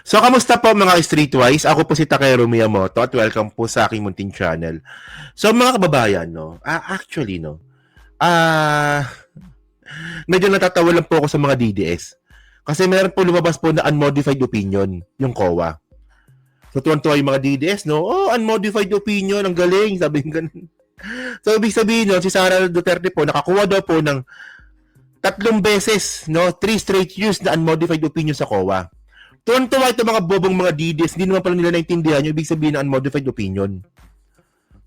So, kamusta po mga Streetwise? Ako po si Takero Miyamoto at welcome po sa aking munting channel. So, mga kababayan, no? Actually, no? Ah, medyo natatawa lang po ako sa mga DDS. Kasi meron po lumabas po na unmodified opinion, yung COA. So, tuwan-tuwa yung mga DDS, no? Oh, unmodified opinion, ang galing, sabi ng ganun. So, ibig sabihin, no, si Sara Duterte po, nakakuha daw po ng 3 beses, no? 3 straight years na unmodified opinion sa COA. Tuwan-tuwa ito mga bobong mga DDS, hindi naman pala nila naintindihan yung ibig sabihin ng unmodified opinion.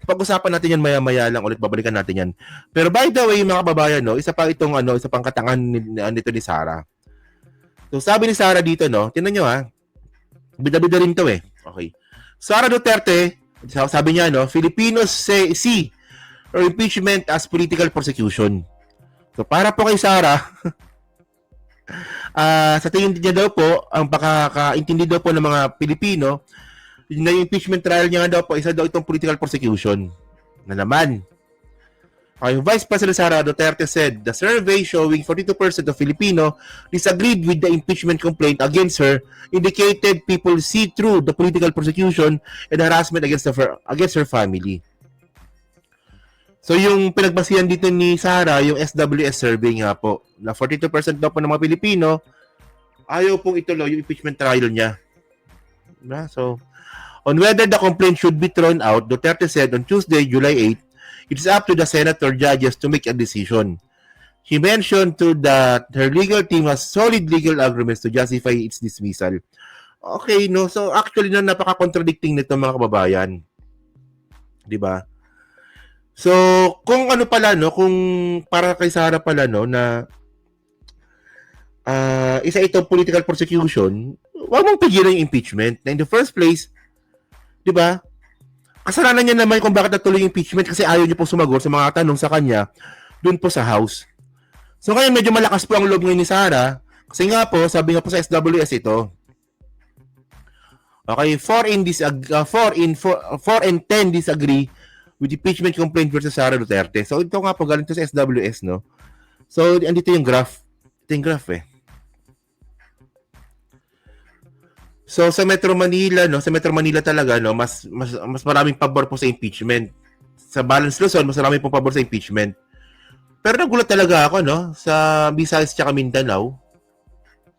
Pag-usapan natin yan maya-maya lang ulit, babalikan natin yan. Pero by the way, mga kababayan, no, isa pang katangan nito ni Sara. So sabi ni Sara dito, no, tingnan nyo ha, bida-bida rin to eh. Okay. Sara Duterte, sabi niya, no, Filipinos see or impeachment as political persecution. So para po kay Sara, sa tingin niya daw po, ang pakakaintindi daw po ng mga Pilipino, na yung impeachment trial niya daw po, isa daw itong political persecution. Na naman. Okay, Vice President Sara Duterte said the survey showing 42% of Filipino disagreed with the impeachment complaint against her indicated people see through the political persecution and harassment against her family. So yung pinagbasihan dito ni Sara, yung SWS survey nga po, na 42% daw po ng mga Pilipino ayaw pong ituloy yung impeachment trial niya. So, on whether the complaint should be thrown out, Duterte said on Tuesday, July 8, it is up to the senator judges to make a decision. She mentioned that her legal team has solid legal arguments to justify its dismissal. Okay, no? So, actually, napaka-contradicting nito mga kababayan. Diba? So, kung ano pala, no? Kung para kay Sara pala, no? Na isa itong political persecution, huwag mong pigilan yung impeachment. Na in the first place, di ba? Kasalanan niya naman kung bakit natuloy yung impeachment kasi ayaw niyo po sumagot sa mga tanong sa kanya dun po sa House. So ngayon medyo malakas po ang loob ngayon ni Sara kasi nga po, sabi nga po sa SWS ito. Okay, 4 and 10 disagree with impeachment complaint versus Sara Duterte. So ito nga po galing to sa SWS, no? So andito yung graph. Ito yung graph eh. So sa Metro Manila, no, sa Metro Manila talaga, no, mas maraming pabor po sa impeachment. Sa Balance Luzon, mas maraming pong pabor sa impeachment. Pero nagulat talaga ako, no, sa Visayas at Mindanao,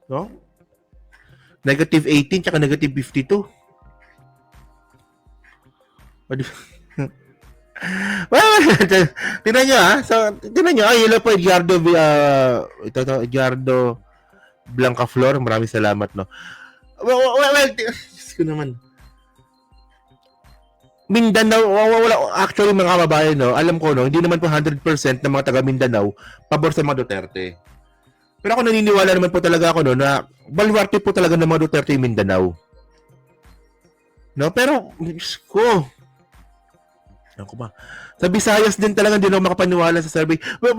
no? Negative 18 tsaka negative 52. Well, tingnan nyo ha. So, tingnan nyo. Ay, hello po, Edgardo, Edgardo Blancaflor. Maraming salamat, no. Well, ko naman. Mindanao, actually mga kababayan, no, alam ko, no, hindi naman po 100% ng mga taga Mindanao pabor sa mga Duterte. Pero ako naniniwala naman po talaga ako, no, na baluarte po talaga ng mga Duterte yung Mindanao. No, pero, ko, ako ba? Sa Visayas din talaga hindi ako makapaniwala sa survey. Well,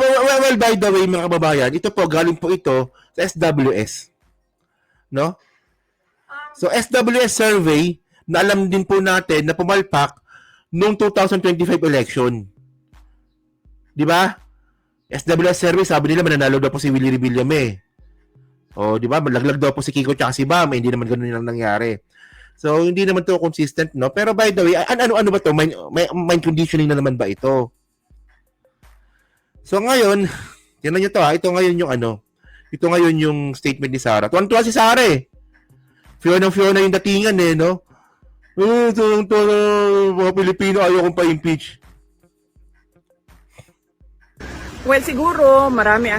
by the way, mga kababayan, ito po, galing po ito sa SWS. No? So, SWS survey, na alam din po natin na pumalpak noong 2025 election. Di ba? SWS survey, sabi nila mananalo daw po si Willie Revillame. O, di ba? Malaglag daw po si Kiko tsaka si Bam. Hindi naman ganun yung nangyari. So, hindi naman to consistent, no? Pero by the way, ano ba to? Mind conditioning na naman ba ito? So, ngayon, tingnan nyo to ha. Ito ngayon yung statement ni Sara. Tuwan-tuwa si Sara eh. Fiona yung datingan eh, no? Mga Pilipino ayaw kong pa-impeach. Well, siguro marami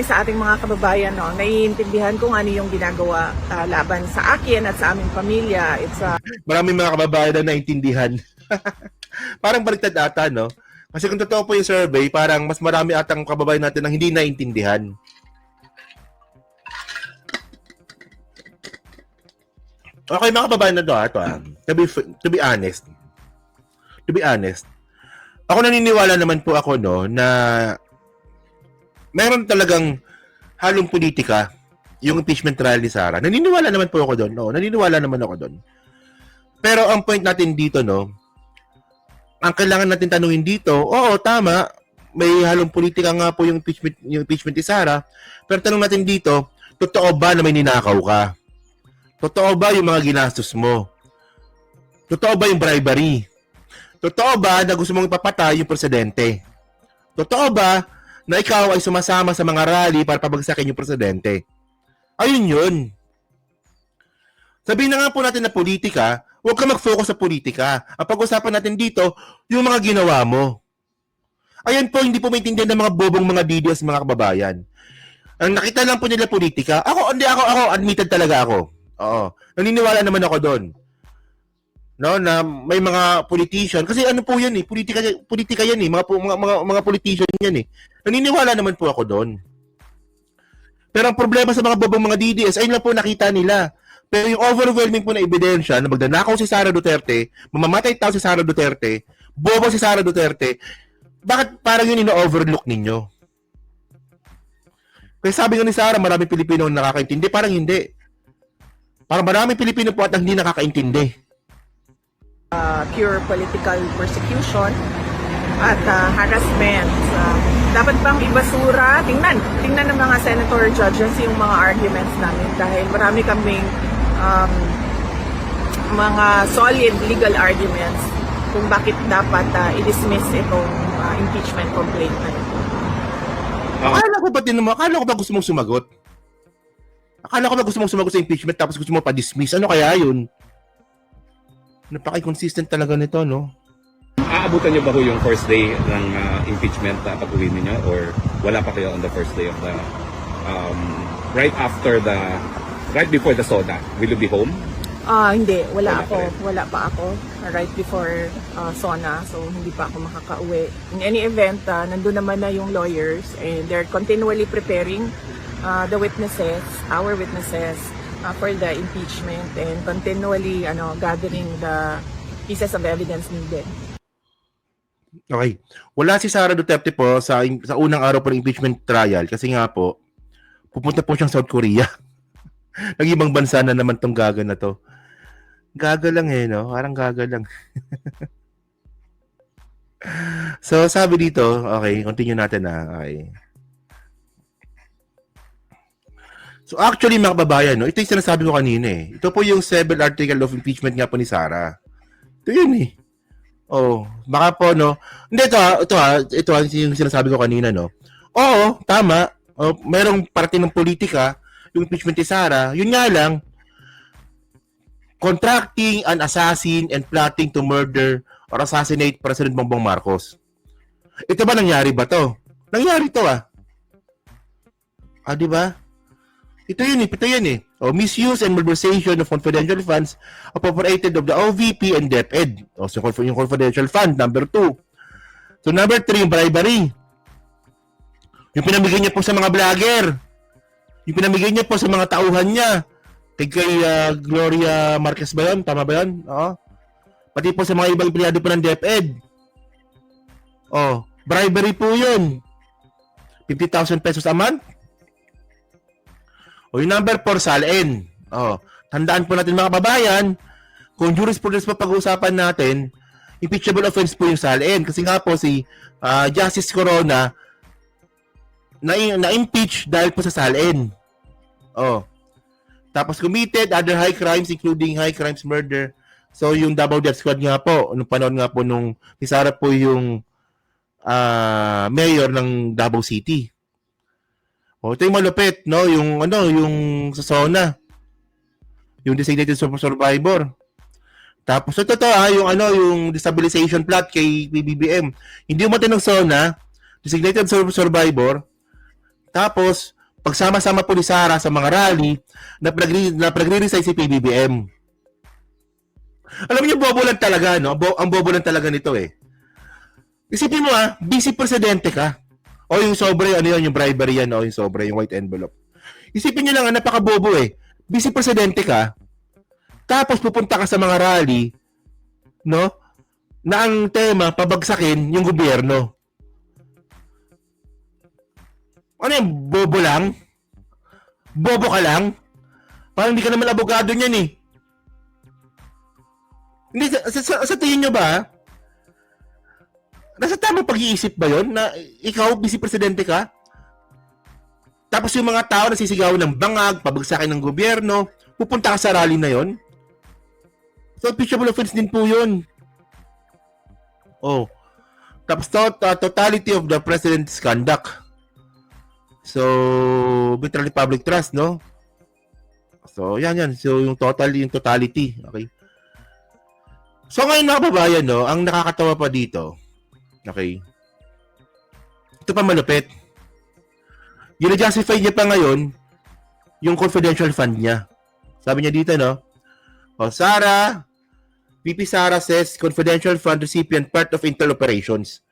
sa ating mga kababayan, no, naiintindihan kung ano yung ginagawa laban sa akin at sa aming pamilya. Maraming mga kababayan na naiintindihan. Parang baliktad ata, no? Kasi kung totoo po yung survey, parang mas marami atang kababayan natin na hindi naiintindihan. Okay, mga kababayan na ito, to be honest, ako naniniwala naman po ako, no, na meron talagang halong politika yung impeachment trial ni Sara. Naniniwala naman po ako doon, no, naniniwala naman ako doon. Pero ang point natin dito, no, ang kailangan natin tanungin dito, oo, tama, may halong politika nga po yung impeachment ni Sara, pero tanong natin dito, totoo ba na may ninakaw ka? Totoo ba yung mga ginastos mo? Totoo ba yung bribery? Totoo ba na gusto mong ipapatay yung presidente? Totoo ba na ikaw ay sumasama sa mga rally para pabagsakin yung presidente? Ayun yun. Sabihin na nga po natin na politika, huwag ka mag-focus sa politika. Ang pag-usapan natin dito, yung mga ginawa mo. Ayan po, hindi po maintindihan ng mga bobong mga videos, mga kababayan. Ang nakita lang po nila politika, ako, admitted talaga ako. Oo. Naniniwala naman ako doon. No, na may mga politician kasi ano po 'yan politika 'yan mga politician 'yan naniniwala naman po ako doon. Pero ang problema sa mga bobong mga DDS ayun lang po nakita nila. Pero yung overwhelming po na ebidensya na magdanakaw si Sara Duterte, mamamatay tao si Sara Duterte, bobo si Sara Duterte, bakit parang yun ino-overlook ninyo? Kaya sabi nga ni Sara, maraming Pilipino ang nakakaintindi, parang hindi. Parang maraming Pilipino po at hindi nakakaintindi. Pure political persecution at harassment. Dapat bang ibasura? Tingnan ng mga senator judges yung mga arguments namin dahil marami kaming mga solid legal arguments kung bakit dapat i-dismiss itong impeachment complaint na ito. Akala ko ba gusto mong sumagot? Akala ko ba gusto mong sumagot sa impeachment tapos gusto mo pa-dismiss? Ano kaya yun? Napaka-consistent talaga nito, no? Aabutan niyo ba ho yung first day ng impeachment pag-uwi niyo or wala pa kayo on the first day of the right before the SONA? Will you be home? Hindi, Wala wala pa ako right before SONA, so hindi pa ako makakauwi. In any event, nandun naman na yung lawyers and they're continually preparing our witnesses for the impeachment and continually gathering the pieces of evidence needed. Okay. Wala si Sara Duterte po sa unang araw po ng impeachment trial kasi nga po, pupunta po siyang South Korea. Nag-ibang bansa na naman tong gaga na to. Gaga lang no? Parang gaga lang. So, sabi dito, okay, continue natin Okay. So, actually, mga kababayan, ito yung sinasabi ko kanina Ito po yung 7th article of impeachment nga po ni Sara. Ito yun baka po, Hindi, ito yung sinasabi ko kanina, Oo, tama. Merong parte ng politika, yung impeachment ni Sara. Yun nga lang, contracting an assassin and plotting to murder or assassinate President Bongbong Marcos. Ito ba nangyari ba to? Nangyari to di ba? Ito yun misuse and malversation of confidential funds appropriated of the OVP and DepEd. So yung confidential fund, number 2. So number 3, yung bribery. Yung pinamigay niya po sa mga vlogger. Yung pinamigay niya po sa mga tauhan niya. Kay Gloria Marquez ba yun? Tama ba yun? Pati po sa mga ibang empleyado po ng DepEd. Bribery po yun. 50,000 pesos a month. Yung number 4, salin. Tandaan po natin mga kababayan, kung jurisprudence pa pag-uusapan natin, impeachable offense po yung salin. Kasi nga po si Justice Corona na-impeach dahil po sa salin. Tapos committed other high crimes including high crimes murder. So yung Davao Death Squad nga po, nung panahon nga po nung si Sara po yung mayor ng Davao City. Ito yung malupit, yung sa SONA. Yung designated survivor. Tapos ito yung destabilization plot kay PBBM. Hindi umati ng SONA, designated survivor. Tapos pagsama-sama po ni Sara sa mga rally na pagre-resign si PBBM. Alam niyo, bobo lang talaga, ang bobo lang talaga nito Isipin mo vice presidente ka. O yung sobre, yung bribery yan, yung sobre, yung white envelope. Isipin nyo lang, napaka-bobo Vice presidente ka, tapos pupunta ka sa mga rally, na ang tema, pabagsakin yung gobyerno. Ano yan, bobo lang? Bobo ka lang? Parang hindi ka naman abogado niyan Hindi, sa tingin nyo ba, nasa tamang pag-iisip ba yon na ikaw, vice presidente ka? Tapos yung mga tao nasisigaw ng bangag, pabagsakin ng gobyerno, pupunta ka sa rally na yon. So, impeachable offense din po yun. Oh. Tapos, totality of the president's conduct. So, betrayal of public trust, no? So, yan. So, yung totality. Okay. So, ngayon mga kababayan, no, ang nakakatawa pa dito, okay, ito pa malupit. Gina-justify niya pa ngayon yung confidential fund niya. Sabi niya dito, no? O, VP Sara says confidential fund recipient part of Intel operations.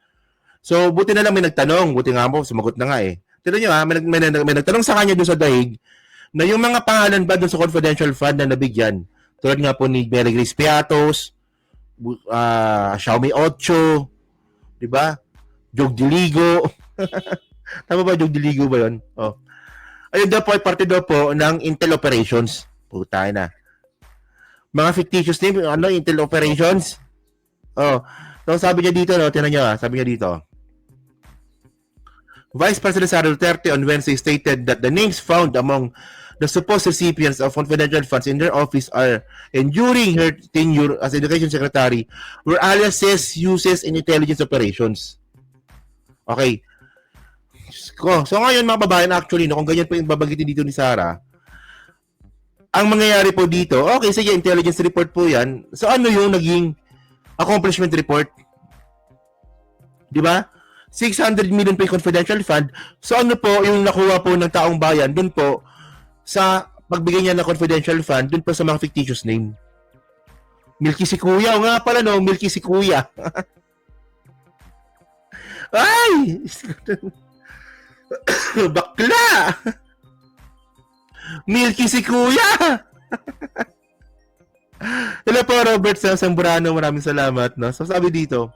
So, buti na lang may nagtanong. Buti nga mo, sumagot na nga eh. Tignan nyo ha, may nagtanong sa kanya doon sa daig na yung mga pangalan ba doon sa confidential fund na nabigyan. Tulad nga po ni Mary Grace Piatos, Xiaomi 8, di ba? Jog Diligo. Tama ba, Jog Diligo ba yun? Oh. Ayun daw po, parte daw po ng Intel operations. Puta na. Mga fictitious name, Intel operations. Oh. So, sabi niya dito, no, tingnan niyo sabi niya dito. Vice President Sara Duterte on Wednesday stated that the names found among the supposed recipients of confidential funds in their office are, and during her tenure as Education Secretary, were aliases uses in intelligence operations. Okay. So ngayon mga babayan, actually, no, kung ganyan po yung babagitin dito ni Sara, ang mangyayari po dito, okay, sige, intelligence report po yan. So ano yung naging accomplishment report? Di ba? 600 million po yung confidential fund. So ano po yung nakuha po ng taong bayan dun po sa pagbigay niya ng confidential fund dun po sa mga fictitious name. Milky si Kuya. O nga pala no, Milky si Kuya. Ay! Bakla! Milky si Kuya! Hello po, Robert sa Zambrano. Maraming salamat. No? So sabi dito,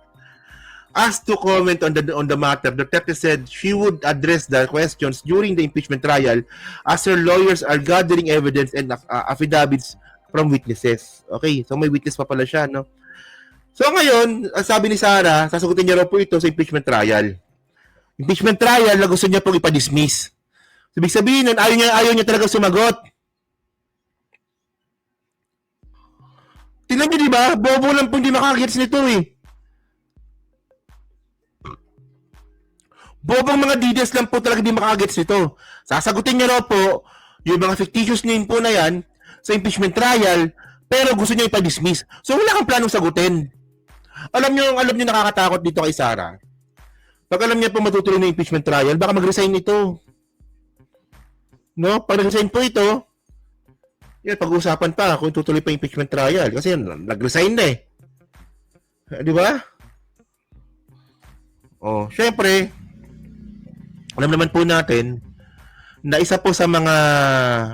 asked to comment on the matter, Duterte said she would address the questions during the impeachment trial as her lawyers are gathering evidence and affidavits from witnesses. Okay, so may witness pa pala siya, no? So ngayon, sabi ni Sara, sasagutin niya raw po ito sa impeachment trial. Impeachment trial na gusto niya pong ipa-dismiss. Ibig sabihin nun, ayaw niya talaga sumagot. Tingnan niyo, di ba? Bobo lang po hindi makakagets nito eh. Bobong mga DDS lang po talaga di makakagets nito. Sasagutin niya raw po yung mga fictitious name po na yan sa impeachment trial, pero gusto niya ipa-dismiss. So wala kang planong sagutin. Alam niyo nakakatakot dito kay Sara. Pag alam niya po matutuloy na impeachment trial, baka mag-resign ito. No? Pag nag-resign po ito, yan, pag-uusapan pa kung tutuloy pa impeachment trial. Kasi yan, nag-resign na eh. Di ba? Oh, syempre, alam naman po natin na isa po sa mga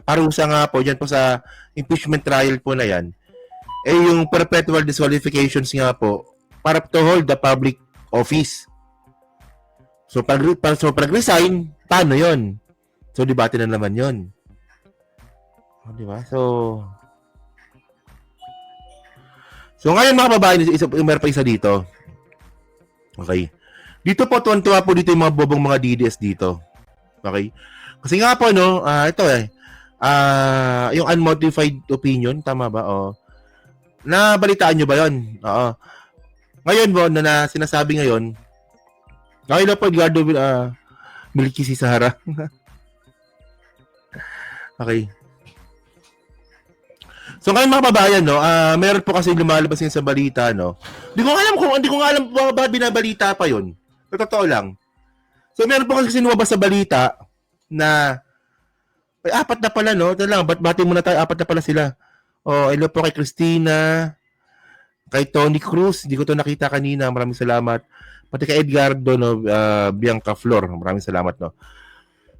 parusa nga po dyan po sa impeachment trial po na yan yung perpetual disqualifications nga po para to hold the public office. So pag resign, paano yon? So debate na naman yon. Di ba? So ngayon mga babae, meron pa isa dito. Okay. Dito po, tuwan-tuwa po dito yung mga bobong mga DDS dito. Okay? Kasi nga po, no, ito yung unmodified opinion, tama ba? O, nabalitaan nyo ba yun? Oo. Ngayon po, na sinasabi ngayon, okay na po, Edgardo, Milky si Sara. Okay. So ngayon mga babayan, no, meron po kasi lumalabas yun sa balita, no. Hindi ko nga alam bakit binabalita pa yun. Totoo lang. So, meron po kasi sinumabas sa balita na ay, 4 na pala, no? Ito lang, bati muna tayo, 4 na pala sila. Oh, hello po kay Christina, kay Tony Cruz, hindi ko to nakita kanina, maraming salamat. Pati kay Edgardo, no, Bianca Flor, maraming salamat, no?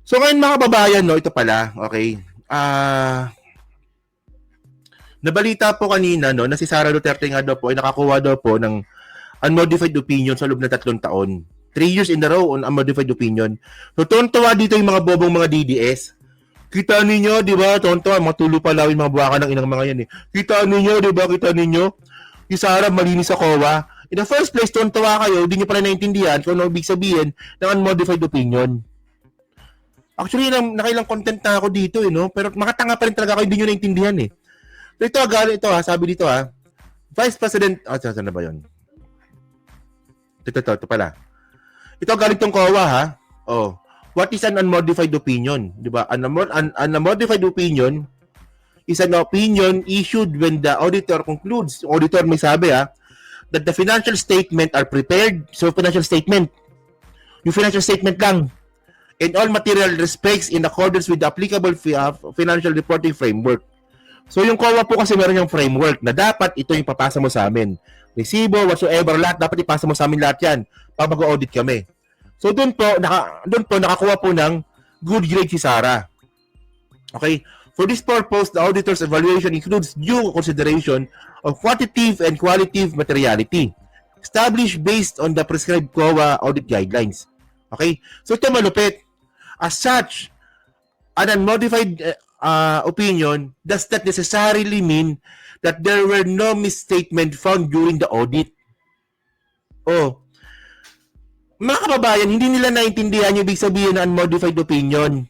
So, ngayon mga babayan, no, ito pala, okay. Nabalita po kanina, no, na si Sara Duterte nga daw po, ay nakakuha daw po ng unmodified opinion sa loob ng 3 taon. 3 years in a row on unmodified opinion. So, tuwan-tuwa dito yung mga bobong mga DDS. Kita ninyo, di ba? Tuwan-tuwa, mga tulo pa lawin, mga buwakan ng inang mga yan eh. Kita ninyo, di ba? Kita ninyo? Yung Sara, malinis sa COA. In the first place, tuwan-tuwa kayo, hindi nyo pala naintindihan kung ano ibig sabihin ng unmodified opinion. Actually, nakailang content na ako dito, no? Pero makatanga pa rin talaga ako, hindi nyo naintindihan, eh. So, ito, galing ito, sabi dito, Vice President, saan na ba yun? Ito pala. Ito, galing tong COA, what is an unmodified opinion? Di ba? An unmodified opinion is an opinion issued when the auditor concludes. Auditor may sabi, that the financial statement are prepared. So, financial statement. Yung financial statement lang. In all material respects in accordance with the applicable financial reporting framework. So, yung COA po kasi meron yung framework na dapat ito yung papasa mo sa amin. Resibo, whatsoever, lahat, dapat ipasa mo sa amin lahat yan pag mag-audit kami. So, doon po, nakakuha po ng good grade si Sarah. Okay? For this purpose, the auditor's evaluation includes due consideration of quantitative and qualitative materiality established based on the prescribed COA audit guidelines. Okay? So, ito malupit. As such, an unmodified opinion does not necessarily mean that there were no misstatement found during the audit. Mga kababayan, hindi nila naintindihan yung ibig sabihin ng unmodified opinion.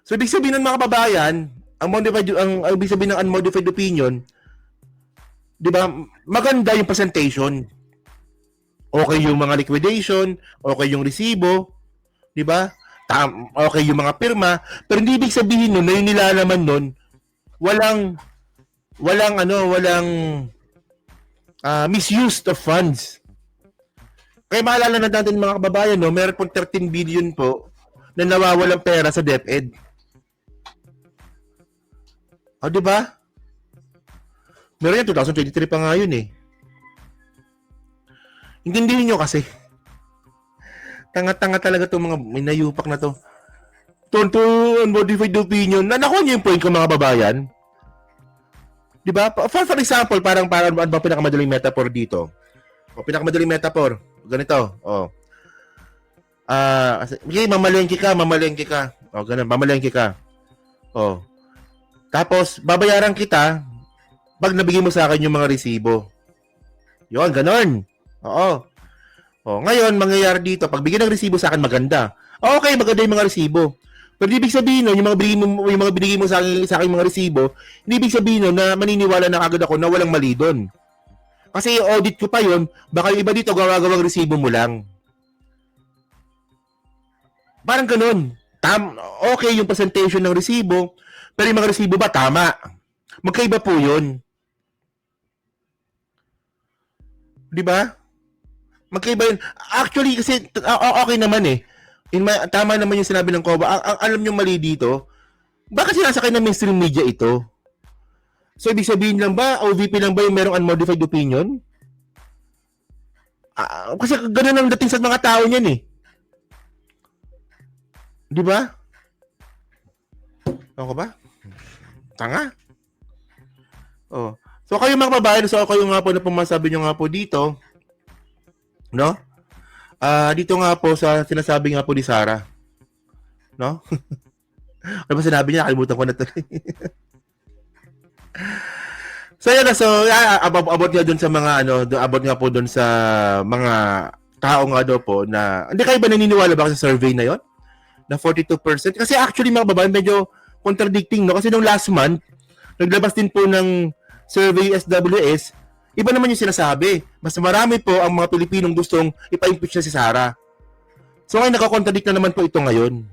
So, ibig sabihin ng mga kababayan, ang ibig sabihin ng unmodified opinion, di ba, maganda yung presentation. Okay yung mga liquidation, okay yung resibo, di ba? Okay yung mga pirma, pero hindi ibig sabihin nun na yung nilalaman nun, walang misuse of funds. Kaya maalala na natin mga kababayan, no, meron pong 13 billion po na nawawalang pera sa DepEd. Di ba? Meron yan, 2023 pa nga yun, eh. Intindihin nyo kasi. Tanga-tanga talaga itong mga minayupak na to. Tonto, unmodified opinion. Nakuha nyo yung point ko, mga babayan. Di ba? For example, parang ano ba pinakamadaling metaphor dito? Pinakamadaling metaphor. Ganito. Mamalengke ka. Ganun, mamalengke ka. Tapos, babayaran kita pag nabigay mo sa akin yung mga resibo. Yun, ganun. Ngayon, mangyayari dito, pag bigyan ng resibo sa akin, maganda. Okay, maganda yung mga resibo. Pero ibig sabihin nun, yung mga binigay mo sa akin mga resibo, hindi ibig sabihin nun na maniniwala na agad ako na walang mali doon. Kasi audit ko pa yun, baka yung iba dito gawa-gawang resibo mo lang. Parang ganun. Okay yung presentation ng resibo, pero yung mga resibo ba tama? Magkaiba po yun. Di ba? Magkaiba yun. Actually, kasi okay naman eh. Tama naman yung sinabi ng COA. Alam nyo mali dito, bakit sinasakay ng mainstream media ito? So, ibig sabihin lang ba, OVP lang ba yung merong unmodified opinion? Kasi ganun ang dating sa mga tao niyan eh. Di ba? Ako ba? Tanga? So, kayo mga babae, so kayo nga po na pumasabi nyo nga po dito, no? Dito nga po sa sinasabi nga po ni Sarah. No? Ano ba sinabi niya? Nakalimutan ko na to. So yan na, so abot nga doon sa mga abot nga po doon sa mga tao nga daw po na hindi kayo ba naniniwala ba sa survey na yon? Na 42%? Kasi actually mga babae medyo contradicting, no? Kasi nung last month, naglabas din po ng survey SWS, iba naman yung sinasabi. Mas marami po ang mga Pilipinong gustong ipa-impeach na si Sarah. So ngayon, nakakontradict na naman po ito ngayon.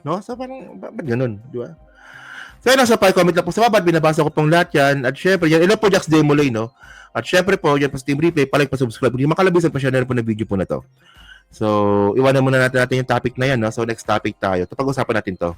No? So parang, ba't ganun? Di ba? So yun, nasa comment lang po sa baba. Binabasa ko pong lahat yan. At syempre, yan, ilo po Jax Demolay, no? At syempre po, yan po sa Team Replay, palike, pa-subscribe. Hindi makalabisan pa siya na po na video po na to. So, iwanan muna natin yung topic na yan, no? So next topic tayo. Pag-usapan natin to.